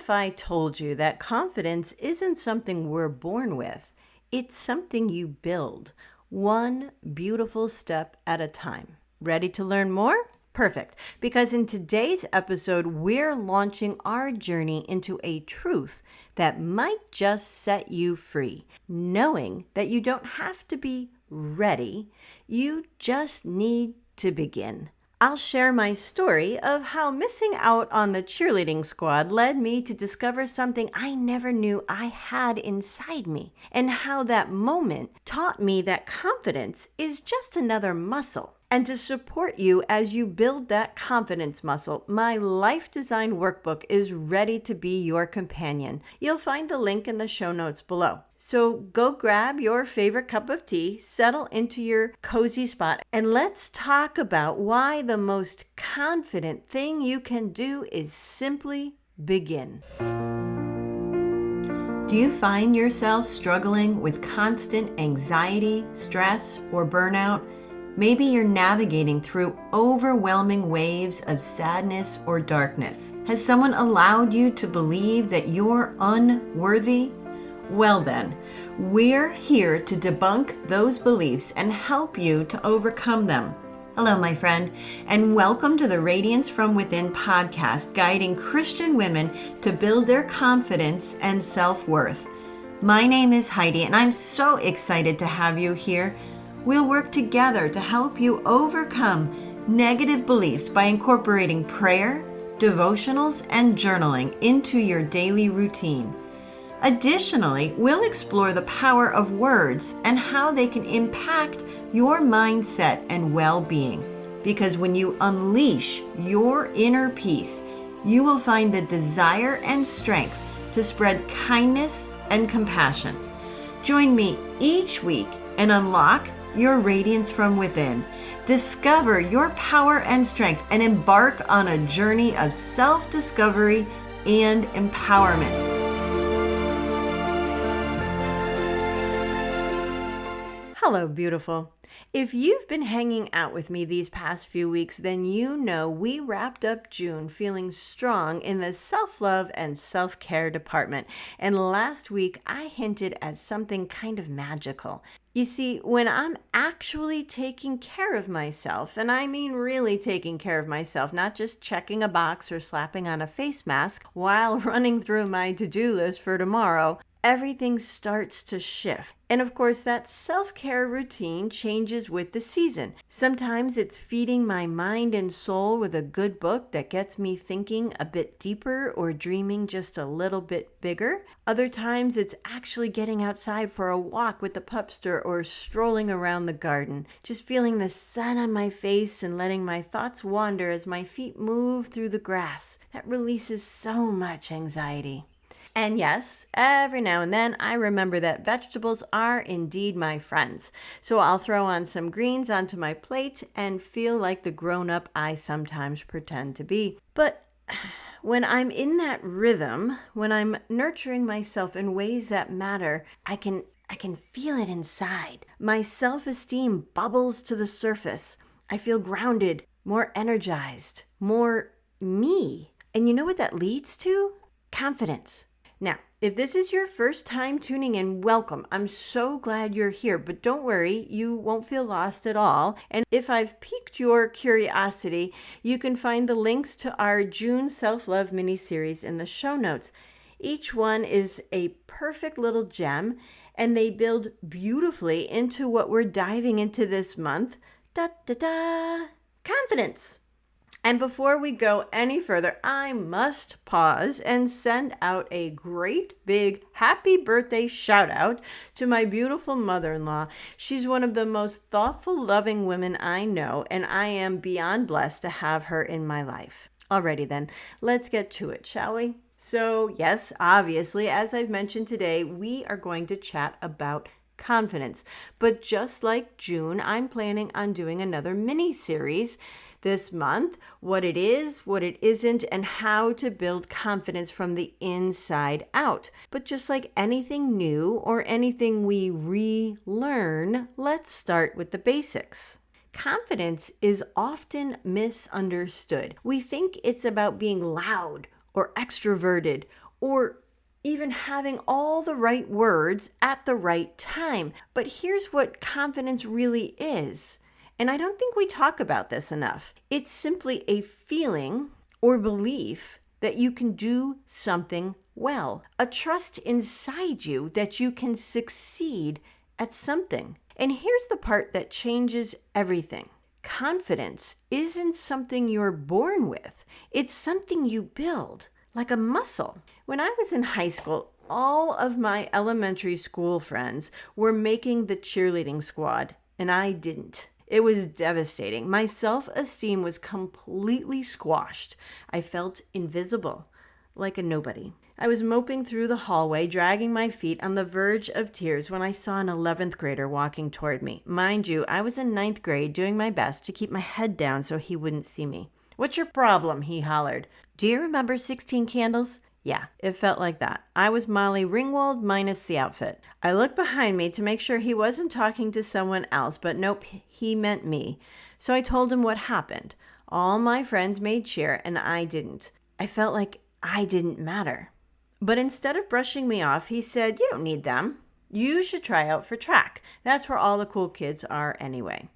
if I told you that confidence isn't something we're born with? It's something you build, one beautiful step at a time. Ready to learn more? Perfect, because in today's episode, we're launching our journey into a truth that might just set you free, knowing that you don't have to be ready, you just need to begin. I'll share my story of how missing out on the cheerleading squad led me to discover something I never knew I had inside me, and how that moment taught me that confidence is just another muscle. And to support you as you build that confidence muscle, my Life Design Workbook is ready to be your companion. You'll find the link in the show notes below. So go grab your favorite cup of tea, settle into your cozy spot, and let's talk about why the most confident thing you can do is simply begin. Do you find yourself struggling with constant anxiety, stress, or burnout? Maybe you're navigating through overwhelming waves of sadness or darkness. Has someone allowed you to believe that you're unworthy? Well then, we're here to debunk those beliefs and help you to overcome them. Hello, my friend, and welcome to the Radiance from Within podcast, guiding Christian women to build their confidence and self-worth. My name is Heidi, and I'm so excited to have you here. We'll work together to help you overcome negative beliefs by incorporating prayer, devotionals, and journaling into your daily routine. Additionally, we'll explore the power of words and how they can impact your mindset and well-being. Because when you unleash your inner peace, you will find the desire and strength to spread kindness and compassion. Join me each week and unlock your radiance from within. Discover your power and strength and embark on a journey of self-discovery and empowerment. Hello, beautiful. If you've been hanging out with me these past few weeks, then you know we wrapped up June feeling strong in the self-love and self-care department. And last week, I hinted at something kind of magical. You see, when I'm actually taking care of myself, and I mean really taking care of myself, not just checking a box or slapping on a face mask while running through my to-do list for tomorrow, everything starts to shift. And of course, that self-care routine changes with the season. Sometimes it's feeding my mind and soul with a good book that gets me thinking a bit deeper or dreaming just a little bit bigger. Other times it's actually getting outside for a walk with the pupster or strolling around the garden, just feeling the sun on my face and letting my thoughts wander as my feet move through the grass. That releases so much anxiety. And yes, every now and then I remember that vegetables are indeed my friends. So I'll throw on some greens onto my plate and feel like the grown-up I sometimes pretend to be. But when I'm in that rhythm, when I'm nurturing myself in ways that matter, I can feel it inside. My self-esteem bubbles to the surface. I feel grounded, more energized, more me. And you know what that leads to? Confidence. Now, if this is your first time tuning in, welcome. I'm so glad you're here, but don't worry, you won't feel lost at all. And if I've piqued your curiosity, you can find the links to our June Self-Love mini-series in the show notes. Each one is a perfect little gem, and they build beautifully into what we're diving into this month. Confidence. And before we go any further, I must pause and send out a great big happy birthday shout out to my beautiful mother-in-law. She's one of the most thoughtful, loving women I know, and I am beyond blessed to have her in my life. Alrighty then, let's get to it, shall we? So yes, obviously, as I've mentioned today, we are going to chat about confidence. But just like June, I'm planning on doing another mini-series this month, what it is, what it isn't, and how to build confidence from the inside out. But just like anything new or anything we relearn, let's start with the basics. Confidence is often misunderstood. We think it's about being loud or extroverted or even having all the right words at the right time. But here's what confidence really is. And I don't think we talk about this enough. It's simply a feeling or belief that you can do something well, a trust inside you that you can succeed at something. And here's the part that changes everything. Confidence isn't something you're born with. It's something you build, like a muscle. When I was in high school, all of my elementary school friends were making the cheerleading squad, and I didn't. It was devastating. My self-esteem was completely squashed. I felt invisible, like a nobody. I was moping through the hallway, dragging my feet on the verge of tears when I saw an 11th grader walking toward me. Mind you, I was in 9th grade doing my best to keep my head down so he wouldn't see me. "What's your problem?" he hollered. "Do you remember 16 Candles?" Yeah, it felt like that. I was Molly Ringwald minus the outfit. I looked behind me to make sure he wasn't talking to someone else, but nope, he meant me. So I told him what happened. All my friends made cheer and I didn't. I felt like I didn't matter. But instead of brushing me off, he said, "You don't need them. You should try out for track. That's where all the cool kids are anyway."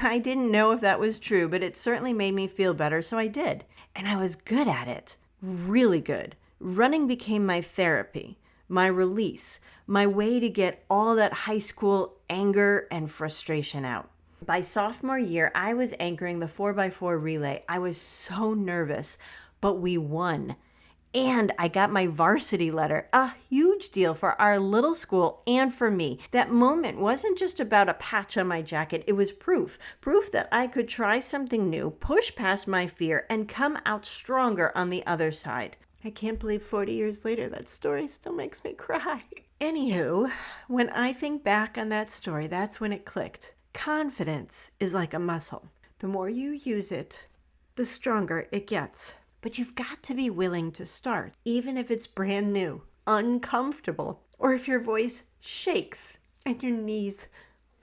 I didn't know if that was true, but it certainly made me feel better, so I did. And I was good at it. Really good. Running became my therapy, my release, my way to get all that high school anger and frustration out. By sophomore year, I was anchoring the 4x4 relay. I was so nervous, but we won. And I got my varsity letter, a huge deal for our little school and for me. That moment wasn't just about a patch on my jacket. It was proof that I could try something new, push past my fear, and come out stronger on the other side. I can't believe 40 years later that story still makes me cry. Anywho, when I think back on that story, that's when it clicked. Confidence is like a muscle. The more you use it, the stronger it gets. But you've got to be willing to start, even if it's brand new, uncomfortable, or if your voice shakes and your knees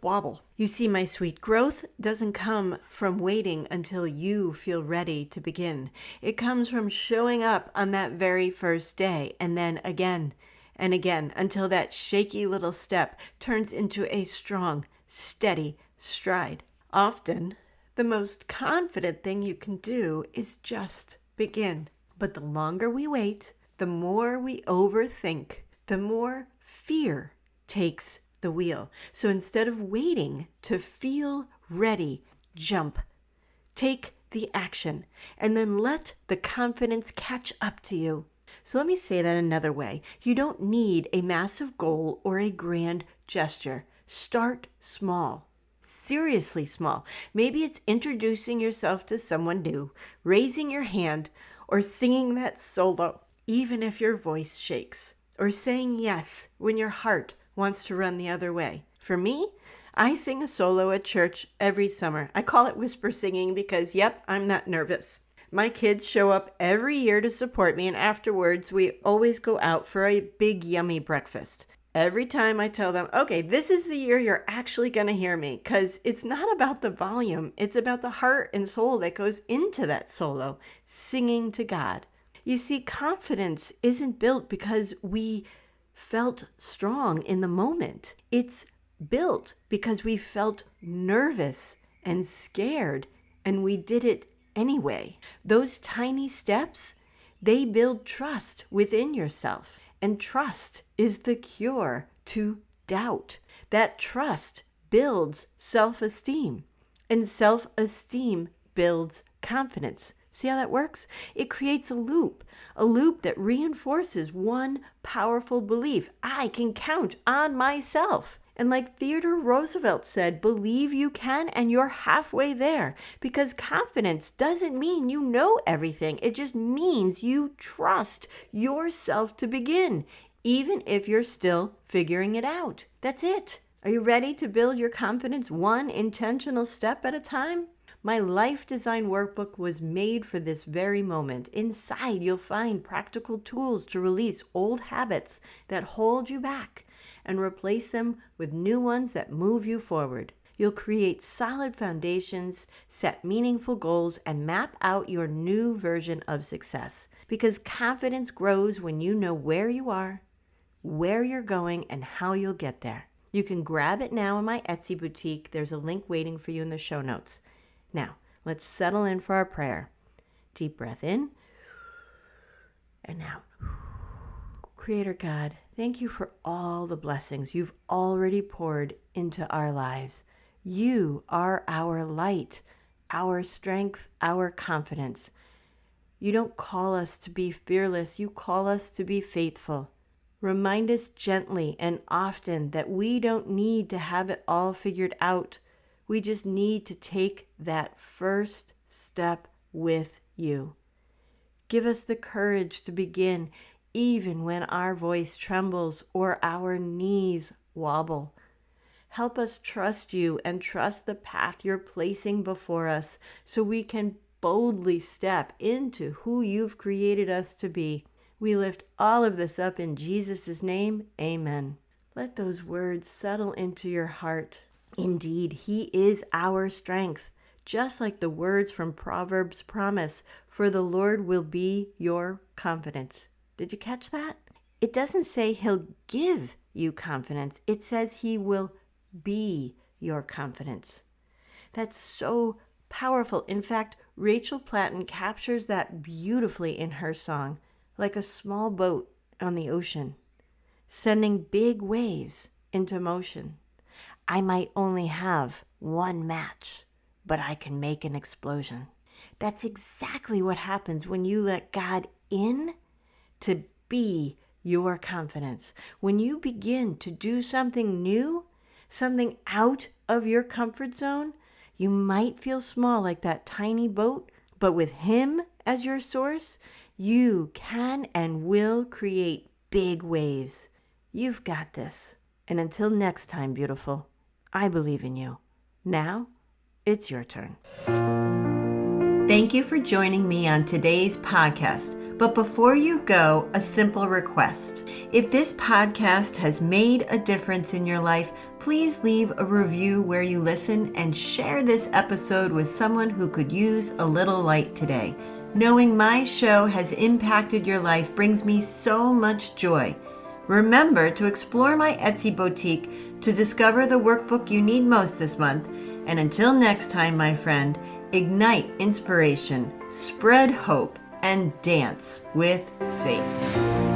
wobble. You see, my sweet, growth doesn't come from waiting until you feel ready to begin. It comes from showing up on that very first day, and then again and again until that shaky little step turns into a strong, steady stride. Often, the most confident thing you can do is just begin. But the longer we wait, the more we overthink, the more fear takes the wheel. So instead of waiting to feel ready, jump. Take the action and then let the confidence catch up to you. So let me say that another way. You don't need a massive goal or a grand gesture. Start small. Seriously small. Maybe it's introducing yourself to someone new, raising your hand, or singing that solo, even if your voice shakes, or saying yes when your heart wants to run the other way. For me, I sing a solo at church every summer. I call it whisper singing because, yep, I'm not nervous. My kids show up every year to support me, and afterwards we always go out for a big yummy breakfast. Every time I tell them, okay, this is the year you're actually going to hear me, because it's not about the volume. It's about the heart and soul that goes into that solo, singing to God. You see, confidence isn't built because we felt strong in the moment. It's built because we felt nervous and scared, and we did it anyway. Those tiny steps, they build trust within yourself. And trust is the cure to doubt. That trust builds self-esteem, and self-esteem builds confidence. See how that works? It creates a loop that reinforces one powerful belief. I can count on myself. And like Theodore Roosevelt said, believe you can and you're halfway there. Because confidence doesn't mean you know everything. It just means you trust yourself to begin, even if you're still figuring it out. That's it. Are you ready to build your confidence one intentional step at a time? My life design workbook was made for this very moment. Inside, you'll find practical tools to release old habits that hold you back and replace them with new ones that move you forward. You'll create solid foundations, set meaningful goals, and map out your new version of success. Because confidence grows when you know where you are, where you're going, and how you'll get there. You can grab it now in my Etsy boutique. There's a link waiting for you in the show notes. Now, let's settle in for our prayer. Deep breath in and out. Creator God, thank you for all the blessings you've already poured into our lives. You are our light, our strength, our confidence. You don't call us to be fearless. You call us to be faithful. Remind us gently and often that we don't need to have it all figured out. We just need to take that first step with you. Give us the courage to begin, even when our voice trembles or our knees wobble. Help us trust you and trust the path you're placing before us so we can boldly step into who you've created us to be. We lift all of this up in Jesus' name. Amen. Let those words settle into your heart. Indeed, He is our strength, just like the words from Proverbs promise, for the Lord will be your confidence. Did you catch that? It doesn't say He'll give you confidence. It says He will be your confidence. That's so powerful. In fact, Rachel Platten captures that beautifully in her song, like a small boat on the ocean, sending big waves into motion. I might only have one match, but I can make an explosion. That's exactly what happens when you let God in to be your confidence. When you begin to do something new, something out of your comfort zone, you might feel small like that tiny boat, but with Him as your source, you can and will create big waves. You've got this. And until next time, beautiful, I believe in you. Now, it's your turn. Thank you for joining me on today's podcast. But before you go, a simple request. If this podcast has made a difference in your life, please leave a review where you listen and share this episode with someone who could use a little light today. Knowing my show has impacted your life brings me so much joy. Remember to explore my Etsy boutique to discover the workbook you need most this month. And until next time, my friend, ignite inspiration, spread hope, and dance with faith.